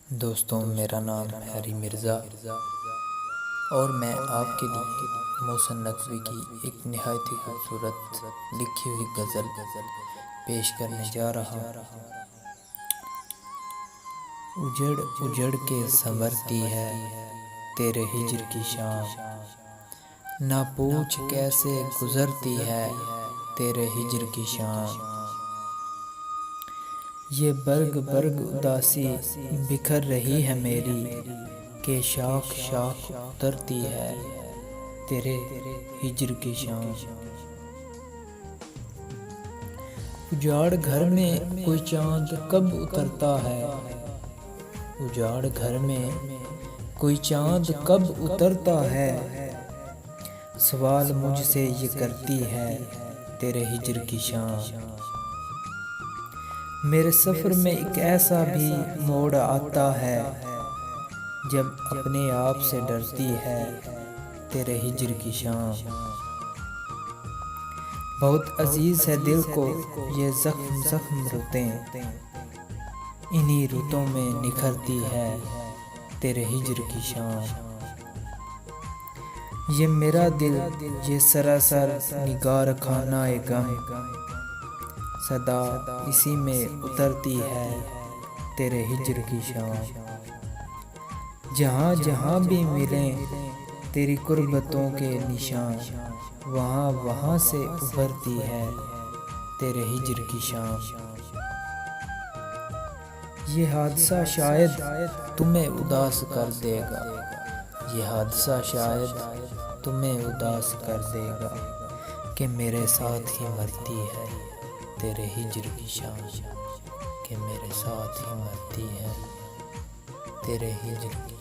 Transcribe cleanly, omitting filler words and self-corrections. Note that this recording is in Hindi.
दोस्तों, मेरा नाम है हरी मिर्ज़ा और मैं आपके लिए मोहसिन नकवी की एक निहायत ही खूबसूरत लिखी हुई गज़ल पेश करने जा रहा हूँ। उजड़ उजड़ के संवरती है तेरे हिज्र की शाम, ना पूछ कैसे गुज़रती है तेरे हिज्र की शाम। ये बर्ग बर्ग उदासी बिखर रही है मेरी, के शाख शाख उतरती है तेरे हिज्र की शाम। उजाड़ घर में कोई चांद कब उतरता है, उजाड़ घर में कोई चांद कब उतरता है, सवाल मुझसे ये करती है तेरे हिज्र की शाम। मेरे सफ़र में एक ऐसा भी मोड़ आता है, जब अपने आप से डरती है तेरे हिज्र की शाम। बहुत अजीज़ है दिल को ये ज़ख्म ज़ख्म रुतें, इन्हीं रुतों में निखरती है तेरे हिज्र की शाम। ये मेरा दिल ये सरासर निगार खाना ए गम, सदा इसी में उतरती है तेरे हिज्र की शाम। जहाँ जहाँ भी मिलें तेरी कुर्बतों के निशान, वहाँ वहाँ से उभरती है तेरे हिज्र की शाम। ये हादसा शायद तुम्हें उदास कर देगा, ये हादसा शायद तुम्हें उदास कर देगा, कि मेरे साथ ही मरती है तेरे हिज्र की शाम, कि मेरे साथ ही मरती है तेरे हिज्र की